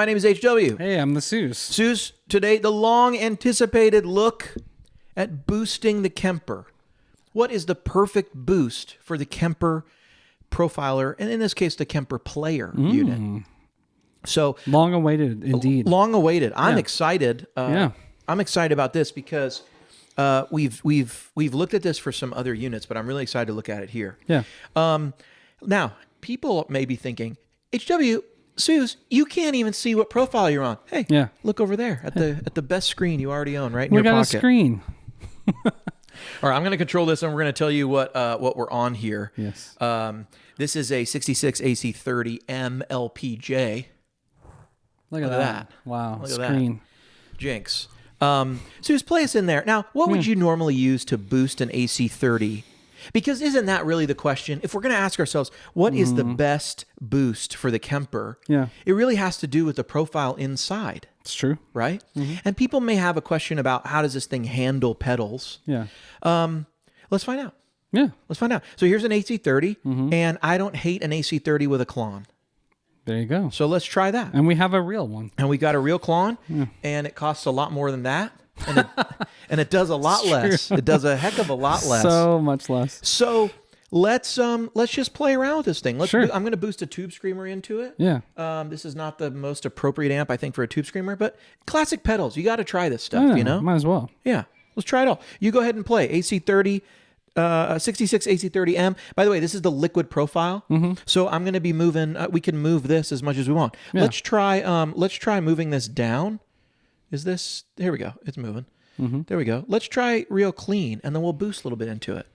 my name is HW. Hey, I'm the Sooze. Sooze, today the long-anticipated look at boosting the Kemper. What is the perfect boost for the Kemper Profiler, and in this case, the Kemper Player unit? So long awaited, indeed. Long awaited. I'm excited. I'm excited about this because we've looked at this for some other units, but I'm really excited to look at it here. Yeah. Now, people may be thinking, HW, Sooze, you can't even see what profile you're on. Hey, look over there at the best screen you already own, right in your pocket. We got a screen. All right, I'm going to control this, and we're going to tell you what we're on here. Yes. This is a 66 AC30 MLPJ. Look at that. Wow. Look screen. at that. Jinx. Sooze, play us in there. Now, what would you normally use to boost an AC30? Because isn't that really the question? If we're going to ask ourselves, what is the best boost for the Kemper? Yeah. It really has to do with the profile inside. It's true. Right? And people may have a question about how does this thing handle pedals? Yeah. Let's find out. Yeah. Let's find out. So here's an AC30, and I don't hate an AC30 with a Clon. There you go. So let's try that. And we have a real one. And we got a real Clon, and it costs a lot more than that. And it does a lot less. It does a heck of a lot less. So much less. So let's just play around with this thing. Sure. I'm going to boost a Tube Screamer into it. Yeah. This is not the most appropriate amp, I think, for a Tube Screamer, but classic pedals. You got to try this stuff, you know? Might as well. Yeah. Let's try it all. You go ahead and play AC30. 66 AC30M. By the way, this is the liquid profile. So I'm going to be moving. We can move this as much as we want. Yeah. Let's try moving this down. Is this? Here we go. It's moving. There we go. Let's try real clean, and then we'll boost a little bit into it.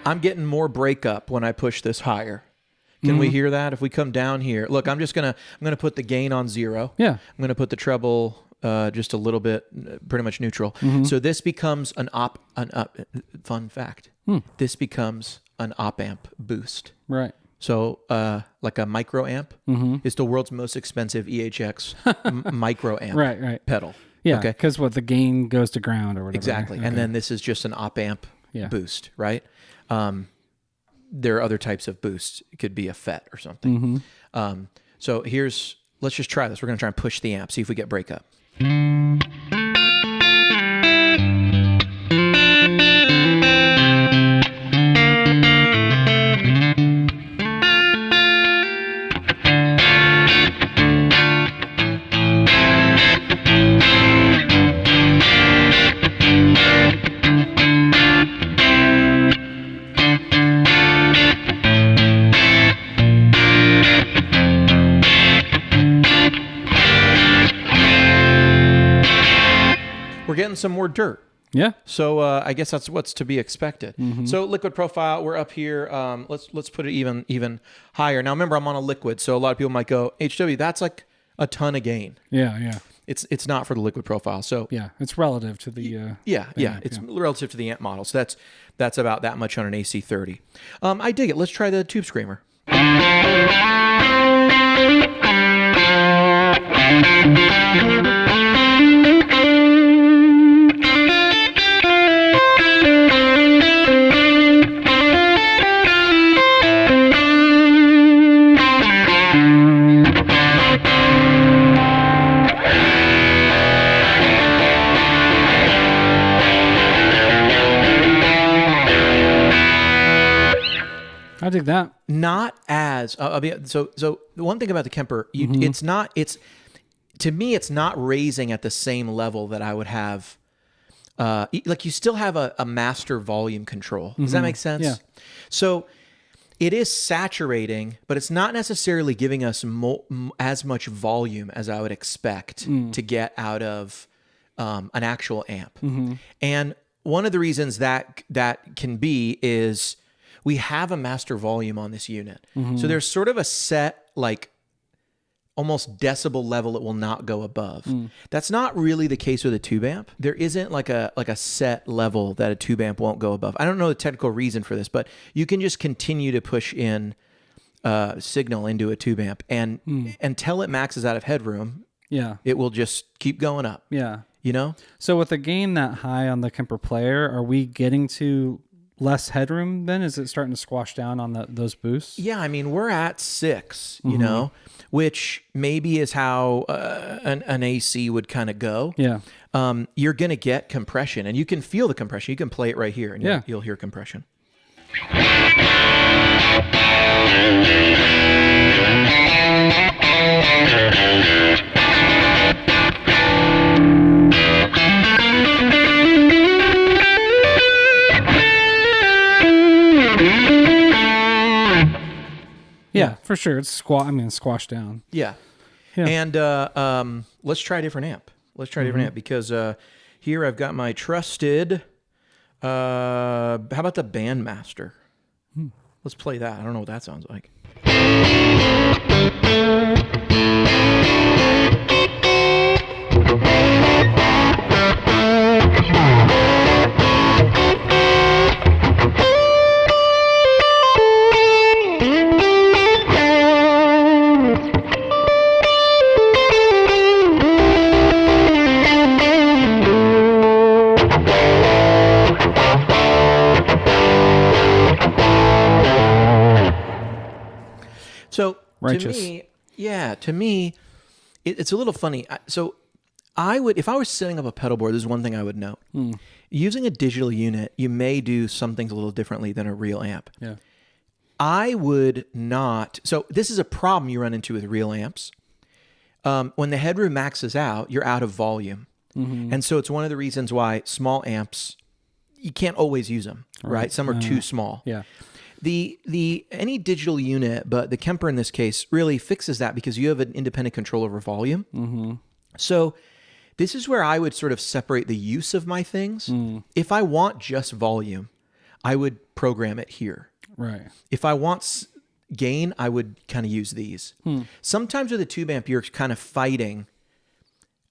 I'm getting more breakup when I push this higher. Can we hear that? If we come down here, look, I'm gonna put the gain on 0. Yeah. I'm gonna put the treble just a little bit, pretty much neutral. So this becomes an op. Fun fact: this becomes an op amp boost. Right. So like a micro amp is the world's most expensive EHX micro amp. Right. Pedal. Yeah. Okay. Because the gain goes to ground or whatever. Exactly. Okay. And then this is just an op amp boost, right? There are other types of boosts. It could be a FET or something. So let's just try this. We're going to try and push the amp, see if we get breakup. We're getting some more dirt. Yeah. So I guess that's what's to be expected. So liquid profile, we're up here. Let's put it even higher. Now remember, I'm on a liquid, so a lot of people might go, HW, that's like a ton of gain. Yeah. It's not for the liquid profile. So yeah, it's relative to the it's relative to the amp model. So that's about that much on an AC30. I dig it. Let's try the Tube Screamer. I dig that. Not as so the one thing about the Kemper, to me it's not raising at the same level that I would have. Like you still have a master volume control. Does that make sense? Yeah. So it is saturating, but it's not necessarily giving us as much volume as I would expect to get out of an actual amp. And one of the reasons that can be is we have a master volume on this unit. So there's sort of a set, like, almost decibel level it will not go above. That's not really the case with a tube amp. There isn't like a set level that a tube amp won't go above. I don't know the technical reason for this, but you can just continue to push in signal into a tube amp, and until it maxes out of headroom, it will just keep going up. Yeah. You know? So with a gain that high on the Kemper Player, are we getting to less headroom then? Is it starting to squash down on those boosts? Yeah, I mean, we're at 6, you know, which maybe is how an AC would kind of go. Yeah. You're going to get compression, and you can feel the compression. You can play it right here, and you'll hear compression. Yeah, for sure. It's squashed down. Yeah. And let's try a different amp. Let's try a different amp, because here I've got my trusted, how about the Bandmaster? Let's play that. I don't know what that sounds like. So Righteous. to me, it's a little funny. So I would, if I was setting up a pedal board, this is one thing I would note. Using a digital unit, you may do some things a little differently than a real amp. Yeah. I would not. So this is a problem you run into with real amps. When the headroom maxes out, you're out of volume. And so it's one of the reasons why small amps, you can't always use them, right? Some are too small. Yeah. Any digital unit, but the Kemper in this case really fixes that, because you have an independent control over volume. So this is where I would sort of separate the use of my things. If I want just volume, I would program it here. Right. If I want gain, I would kind of use these. Sometimes with a tube amp, you're kind of fighting.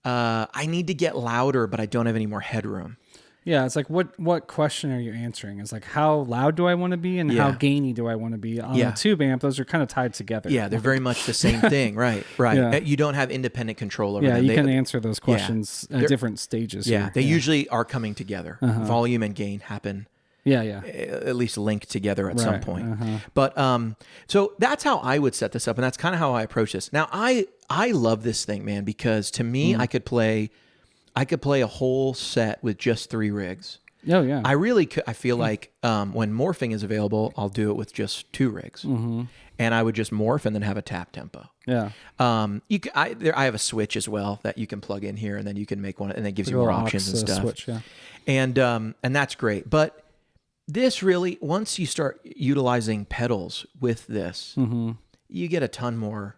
I need to get louder, but I don't have any more headroom. Yeah, it's like what question are you answering? It's like, how loud do I want to be, and how gainy do I want to be? On a tube amp, those are kind of tied together. Yeah, they're very much the same thing, right? Yeah. You don't have independent control over them. them. You can answer those questions at different stages. Yeah, they usually are coming together. Volume and gain happen. At least linked together at some point. But so that's how I would set this up, and that's kind of how I approach this. Now, I love this thing, man, because to me, I could play a whole set with just 3 rigs. Oh yeah. I really could. I feel like when morphing is available, I'll do it with just 2 rigs, and I would just morph and then have a tap tempo. Yeah. I have a switch as well that you can plug in here, and then you can make one, and it gives you more options and stuff. Switch, yeah. And that's great. But this really, once you start utilizing pedals with this, you get a ton more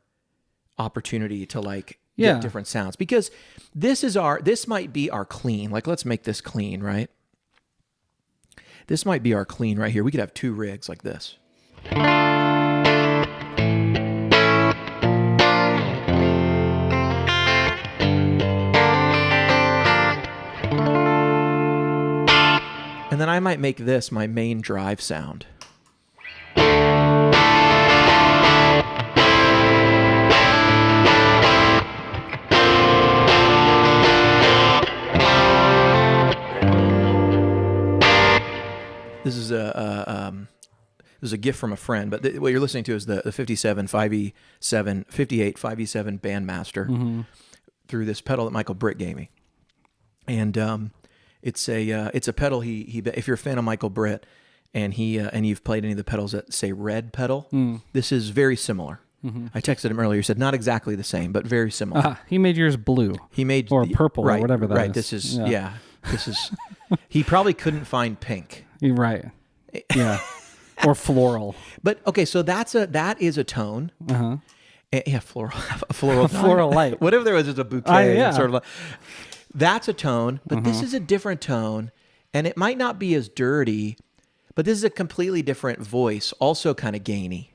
opportunity to get different sounds, because this might be our clean. Like, let's make this clean, right? This might be our clean right here. We could have 2 rigs like this. And then I might make this my main drive sound. This is a gift from a friend, but what you're listening to is the 58 5E7 Bandmaster through this pedal that Michael Britt gave me, and it's a pedal he if you're a fan of Michael Britt and you've played any of the pedals that say red pedal, this is very similar. I texted him earlier. He said not exactly the same, but very similar. He made yours blue. He made or purple right, or whatever that is. Right. This is This is. He probably couldn't find pink. You're right. Yeah. Or floral. But okay, so that is a tone. Yeah, floral, floral light. Whatever there was, is a bouquet. Sort of. That's a tone, but this is a different tone, and it might not be as dirty, but this is a completely different voice, also kind of gainy.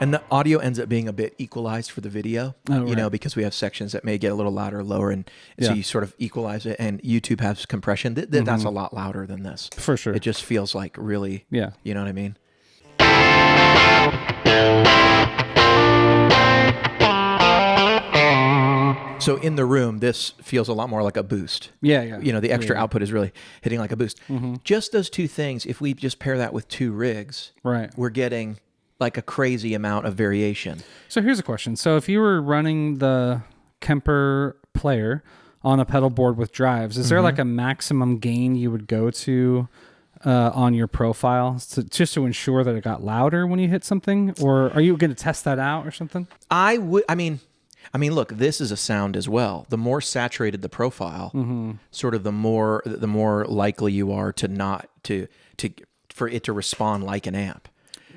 And the audio ends up being a bit equalized for the video, Oh, you know, right. because we have sections that may get a little louder or lower, and so Yeah. you sort of equalize it. And YouTube has compression. That's a lot louder than this. For sure. It just feels like really, Yeah. you know what I mean? So in the room, this feels a lot more like a boost. Yeah, yeah. You know, the extra Yeah. output is really hitting like a boost. Just those two things, if we just pair that with two rigs, Right. we're getting like a crazy amount of variation. So here's a question. So if you were running the Kemper Player on a pedal board with drives, is there like a maximum gain you would go to on your profile just to ensure that it got louder when you hit something? Or are you going to test that out or something? I mean, look, this is a sound as well. The more saturated the profile, sort of the more likely you are to not for it to respond like an amp.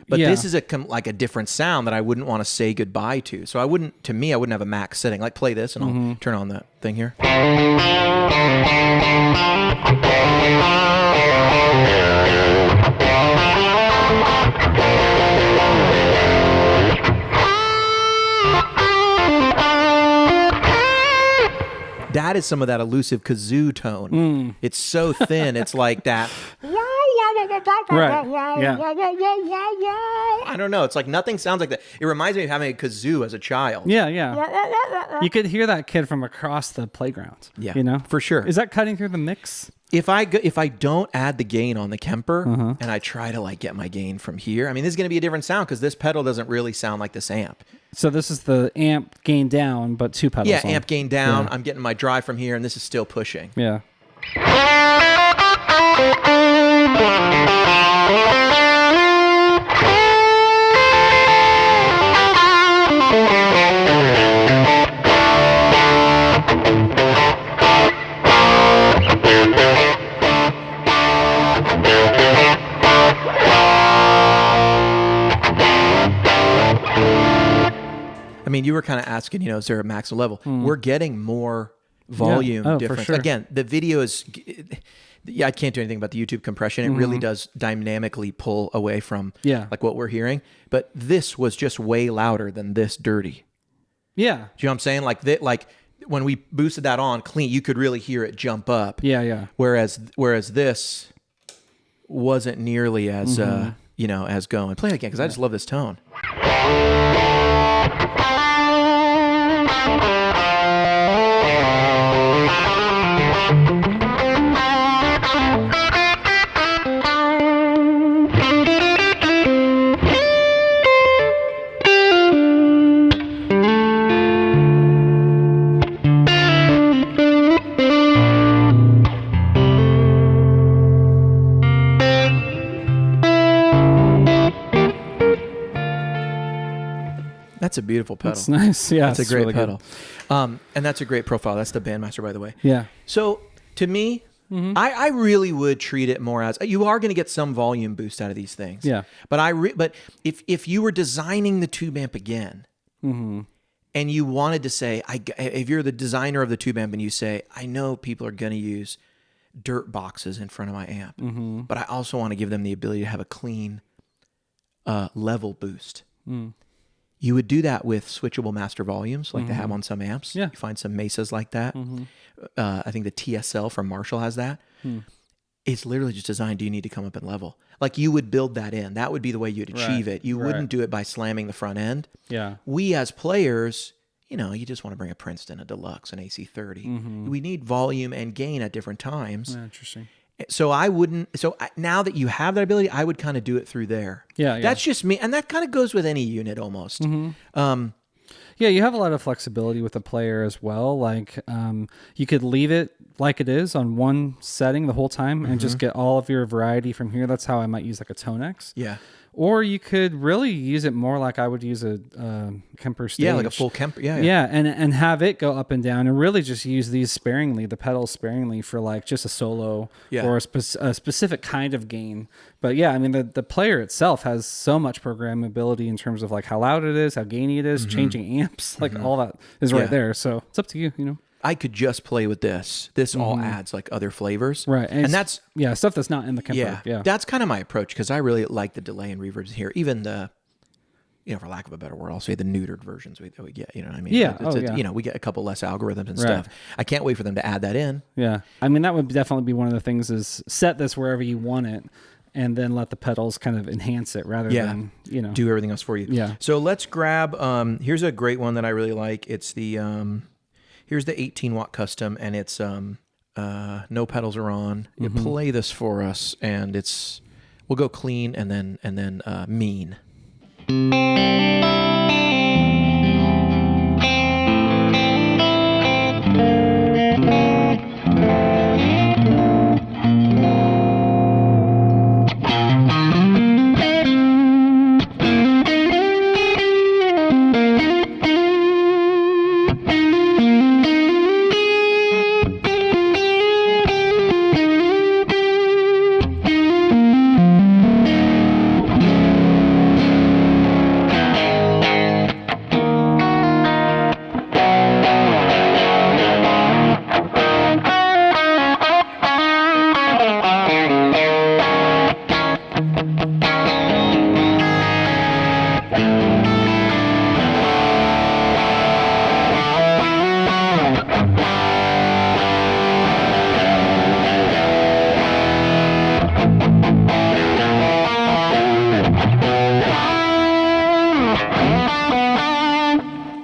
But Yeah. this is like a different sound that I wouldn't want to say goodbye to. So I wouldn't have a max setting. Like play this and I'll turn on the thing here. That is some of that elusive kazoo tone. It's so thin. It's like that. Right. Yeah. I don't know. It's like nothing sounds like that. It reminds me of having a kazoo as a child. Yeah, yeah. You could hear that kid from across the playground. Yeah, You know? for sure. Is that cutting through the mix? If I don't add the gain on the Kemper and I try to like get my gain from here, I mean, this is going to be a different sound because this pedal doesn't really sound like this amp. So this is the amp gain down, but two pedals. Yeah, on. amp gain down. Yeah. I'm getting my drive from here, and this is still pushing. Yeah. I mean, you were kind of asking, you know, is there a maximum level? We're getting more volume Oh, for difference. sure. Again, the video is, I can't do anything about the YouTube compression. It really does dynamically pull away from like what we're hearing. But this was just way louder than this dirty. Yeah. Do you know what I'm saying? Like when we boosted that on clean, you could really hear it jump up. Yeah, yeah. Whereas this wasn't nearly as you know, as going. Play it again because I just love this tone. That's a beautiful pedal. It's nice. Yeah. That's a it's great really pedal. And that's a great profile. That's the Bandmaster, by the way. Yeah. So to me, I really would treat it more as you are going to get some volume boost out of these things. Yeah. But but if you were designing the tube amp again, and you wanted to say, if you're the designer of the tube amp and you say, I know people are going to use dirt boxes in front of my amp, but I also want to give them the ability to have a clean level boost. You would do that with switchable master volumes like they have on some amps. Yeah. You find some Mesas like that. I think the TSL from Marshall has that. It's literally just designed, do you need to come up in level? Like you would build that in. That would be the way you'd achieve it. You wouldn't do it by slamming the front end. Yeah. We as players, you know, you just want to bring a Princeton, a Deluxe, an AC30. We need volume and gain at different times. Yeah, interesting. So now that you have that ability, I would kind of do it through there. Yeah. That's just me. And that kind of goes with any unit almost. Yeah, you have a lot of flexibility with the player as well. Like you could leave it like it is on one setting the whole time and just get all of your variety from here. That's how I might use like a Tonex. Yeah. Or you could really use it more like I would use a Kemper stage. Yeah, like a full Kemper. Yeah. Yeah, and have it go up and down and really just use these sparingly, the pedals sparingly for like just a solo or a specific kind of gain. But yeah, I mean, the player itself has so much programmability in terms of like how loud it is, how gainy it is, changing amps, like all that is right there. So it's up to you, you know. I could just play with this. This all adds like other flavors. Right. And that's stuff that's not in the Kemper. Yeah. That's kind of my approach because I really like the delay and reverbs here. Even the for lack of a better word, I'll say the neutered versions we get. You know what I mean? Yeah. We get a couple less algorithms and stuff. I can't wait for them to add that in. Yeah. I mean, that would definitely be one of the things is set this wherever you want it and then let the pedals kind of enhance it rather than, do everything else for you. Yeah. So let's grab, here's a great one that I really like. It's the, here's the 18 watt custom, and it's, no pedals are on. You play this for us, and we'll go clean and then mean.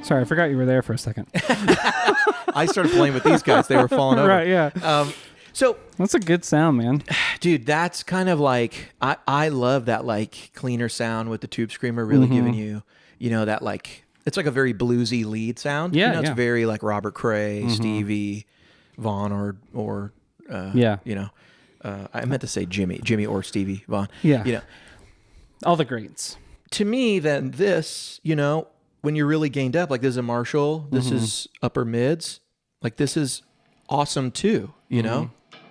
Sorry, I forgot you were there for a second. I started playing with these guys. They were falling over. Right, yeah. So that's a good sound, man. Dude, that's kind of like, I love that like cleaner sound with the tube screamer really giving you, that like, it's like a very bluesy lead sound. Yeah, it's very like Robert Cray, Stevie, Vaughn, or I meant to say Jimmy or Stevie Vaughn. Yeah. All the greats. To me, then this, when you're really gained up, like this is a Marshall, this is upper mids, like this is awesome too,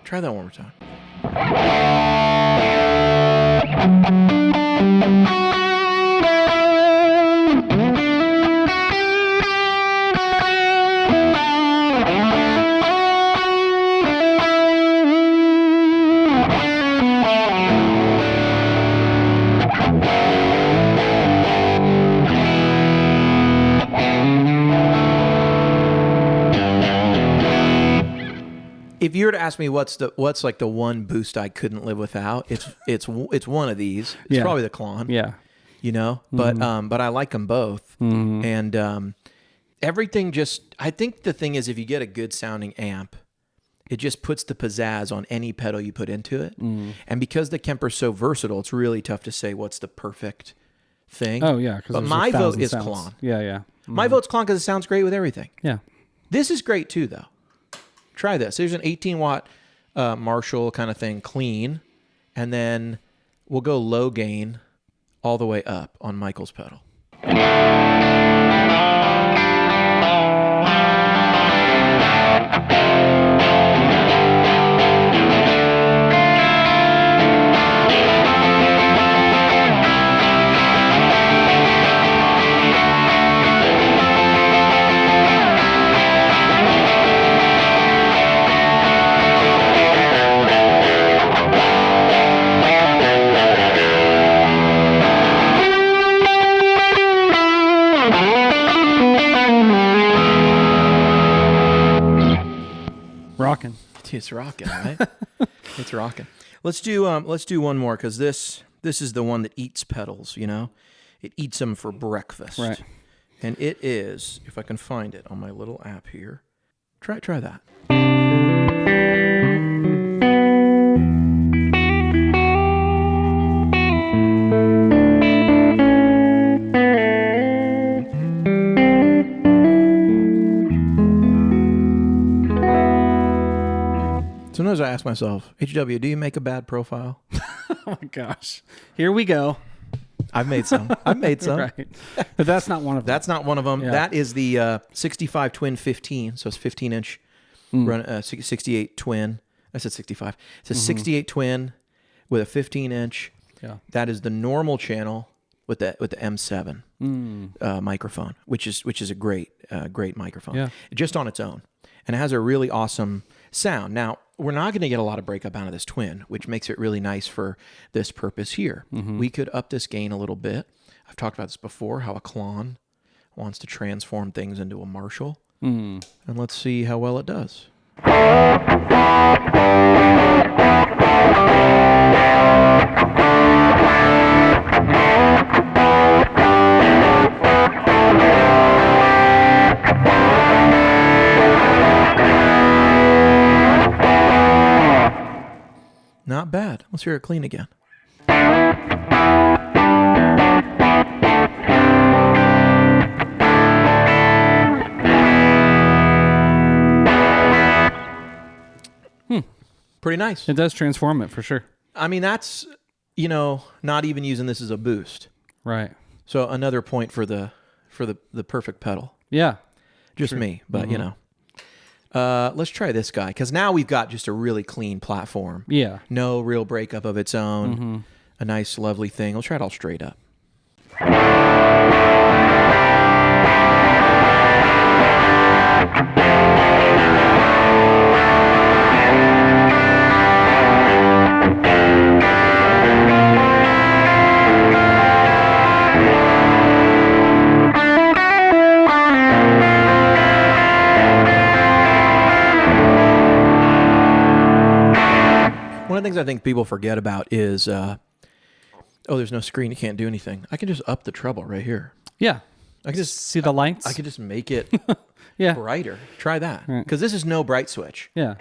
Try that one more time. If you were to ask me what's like the one boost I couldn't live without, it's one of these. It's probably the Clon. Yeah. But I like them both. And everything I think the thing is, if you get a good sounding amp, it just puts the pizzazz on any pedal you put into it. And because the Kemper's so versatile, it's really tough to say what's the perfect thing. Oh yeah. But my vote is Clon. Yeah. My vote's Clon because it sounds great with everything. Yeah. This is great too, though. Try this. There's an 18 watt Marshall kind of thing, clean, and then we'll go low gain all the way up on Michael's pedal. Rocking. It's rocking, right? It's rocking. Let's do one more because this is the one that eats pedals. It eats them for breakfast. Right. And it is, if I can find it on my little app here. Try that. Sometimes I ask myself, HW, do you make a bad profile? Oh my gosh. Here we go. I've made some. Right. But that's not one of them. That's not one of them. Yeah. That is the 65 Twin 15. So it's 15-inch, run 68 Twin. I said 65. It's a 68 Twin with a 15-inch. Yeah. That is the normal channel with the M7 microphone, which is a great microphone. Yeah. Just on its own. And it has a really awesome sound. Now, we're not going to get a lot of breakup out of this Twin, which makes it really nice for this purpose here. We could up this gain a little bit. I've talked about this before, how a Clon wants to transform things into a Marshall. Mm. And let's see how well it does. Not bad. Let's hear it clean again. Pretty nice. It does transform it for sure. I mean, that's, not even using this as a boost. Right. So another point for the perfect pedal. Yeah. Just me, but let's try this guy, because now we've got just a really clean platform. Yeah. No real breakup of its own. A nice, lovely thing. We'll try it all straight up. One of the things I think people forget about is, there's no screen. You can't do anything. I can just up the treble right here. Yeah. I can just see the lights. I could just make it yeah. brighter. Try that. Because this is no bright switch. Yeah.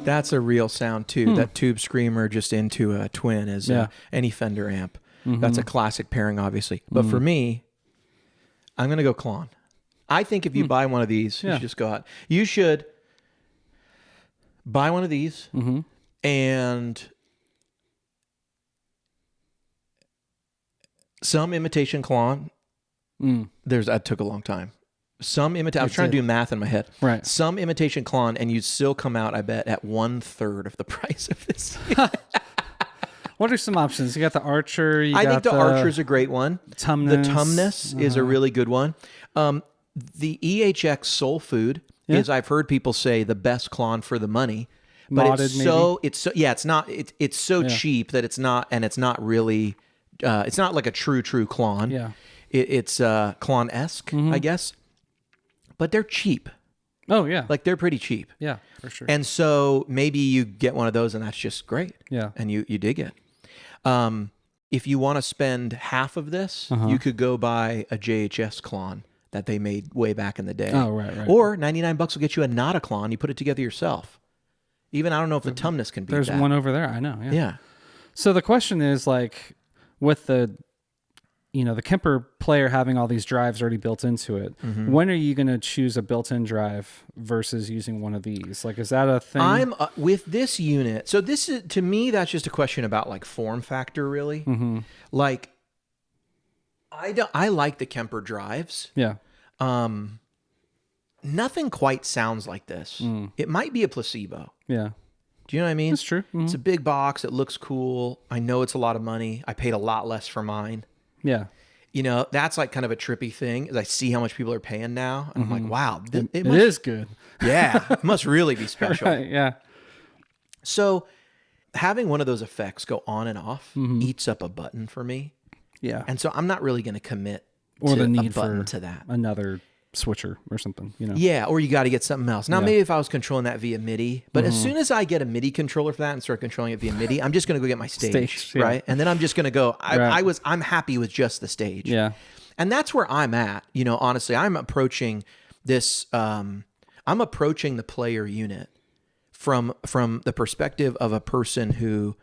That's a real sound too. That tube screamer just into a Twin is any Fender amp. That's a classic pairing, obviously. But for me, I'm going to go Clon. I think if you buy one of these, you should just go out. You should buy one of these and some imitation Clon. That took a long time. I was trying to do math in my head. Right. Some imitation Clon, and you'd still come out, I bet, at 1/3 of the price of this. What are some options? You got the Archer. I think the Archer's a great one. Tumnus. The Tumnus is a really good one. The EHX Soul Food is, I've heard people say, the best Clon for the money. But Modded, it's so cheap that it's not really, it's not like a true Clon. Yeah. It's Clon-esque, I guess. But they're cheap. Oh, yeah. Like, they're pretty cheap. Yeah, for sure. And so maybe you get one of those and that's just great. Yeah. And you dig it. If you want to spend half of this, you could go buy a JHS Clon that they made way back in the day. Oh, right. Or $99 will get you a Nada Clon. You put it together yourself. Even, I don't know if the Tumnus can beat that. There's one over there. I know. Yeah. So the question is, like, with the Kemper Player having all these drives already built into it, when are you going to choose a built-in drive versus using one of these? Like, is that a thing? I'm with this unit. So this is, to me, that's just a question about like form factor, really. Like, I like the Kemper drives. Yeah. Nothing quite sounds like this. It might be a placebo. Yeah. Do you know what I mean? That's true. It's a big box. It looks cool. I know it's a lot of money. I paid a lot less for mine. Yeah. That's like kind of a trippy thing, is I see how much people are paying now. And I'm like, wow, it is good. Yeah. It must really be special. Right, yeah. So having one of those effects go on and off eats up a button for me. Yeah. And so I'm not really going to commit or to the need a button for to that. Another switcher or something, Yeah, or you got to get something else. Now, maybe if I was controlling that via MIDI, but as soon as I get a MIDI controller for that and start controlling it via MIDI, I'm just going to go get my stage, right? And then I'm just going to go, I'm happy with just the stage. Yeah. And that's where I'm at. Honestly, I'm approaching this, I'm approaching the Player unit from the perspective of a person who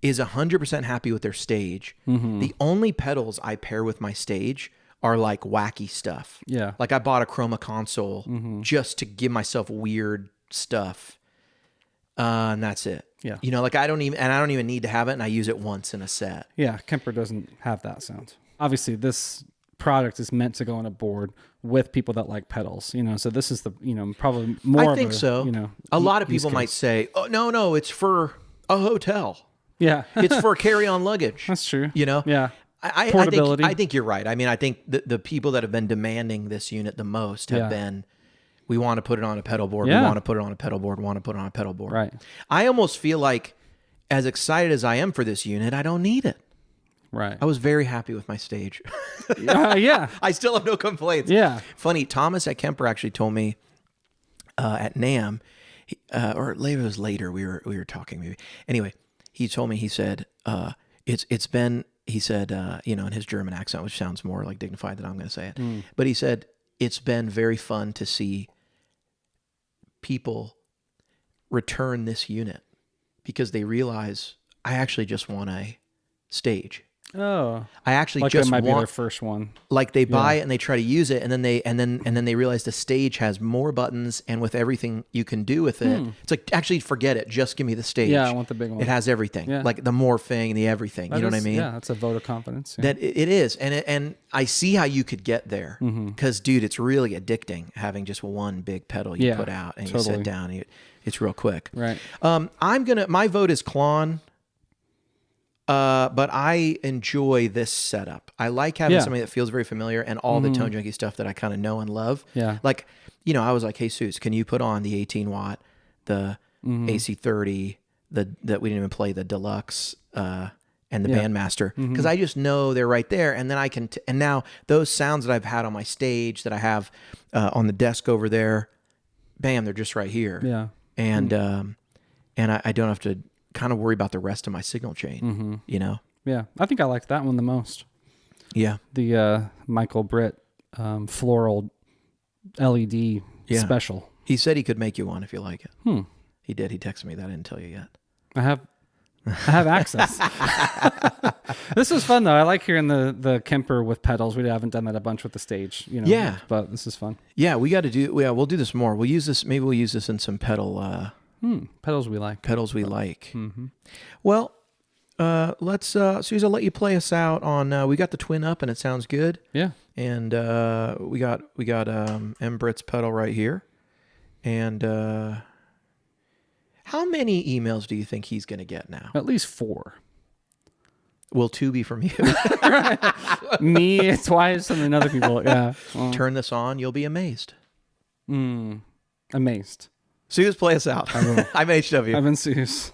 is 100% happy with their stage. The only pedals I pair with my stage are like wacky stuff. Yeah. Like I bought a Chroma console just to give myself weird stuff. And that's it. Yeah. You know, like I don't even need to have it, and I use it once in a set. Yeah, Kemper doesn't have that sound. Obviously, this product is meant to go on a board with people that like pedals, you know, so this is the, you know, probably more I think so. You know, a lot of people might say, oh, no, it's for a hotel. Yeah. It's for carry-on luggage. That's true. You know? Yeah. Portability. I think you're right. I mean, I think the people that have been demanding this unit the most have been, we want to put it on a pedal board. Yeah. We want to put it on a pedal board. We want to put it on a pedal board. Right. I almost feel like, as excited as I am for this unit, I don't need it. Right. I was very happy with my stage. Yeah. I still have no complaints. Yeah. Funny, Thomas at Kemper actually told me at NAMM, or maybe it was later, we were talking maybe. Anyway, he told me, he said, it's been, he said, you know, in his German accent, which sounds more like dignified than I'm going to say it. But he said, it's been very fun to see people return this unit because they realize I actually just want a stage. Oh, I actually like just that might want be their first one. Like they buy it and they try to use it, and then they realize the stage has more buttons, and with everything you can do with it, it's like, actually forget it. Just give me the stage. Yeah, I want the big one. It has everything, Yeah. like the morphing, the everything. You know what I mean? Yeah, that's a vote of confidence. Yeah. That it is, and I see how you could get there, because dude, it's really addicting having just one big pedal you put out and you sit down. And it's real quick. Right. My vote is Clon. But I enjoy this setup. I like having something that feels very familiar, and all the Tone Junkie stuff that I kind of know and love. Yeah. Like, you know, I was like, hey, Sooze, can you put on the 18 watt, the AC30, that we didn't even play, the Deluxe, and the Bandmaster, because I just know they're right there, and then I can, and now those sounds that I've had on my stage, that I have on the desk over there, bam, they're just right here. Yeah. And I don't have to kind of worry about the rest of my signal chain, you know? Yeah. I think I like that one the most. Yeah. The Michael Britt floral LED special. He said he could make you one if you like it. He did. He texted me that. I didn't tell you yet. I have access. This is fun though. I like hearing the Kemper with pedals. We haven't done that a bunch with the stage, you know. Yeah. But this is fun. Yeah, we got to do. Yeah, we'll do this more. We'll use this. Maybe we'll use this in some pedal. Pedals we like. Pedals we like. Well, let's. Sooze, I'll let you play us out on. We got the Twin up, and it sounds good. Yeah. And we got M. Britt's pedal right here, and how many emails do you think he's going to get now? At least 4. Will 2 be from you? Me twice, and then other people. Yeah. Well, Turn this on, you'll be amazed. amazed. Sooze, play us out. I'm HW. I've been Sooze.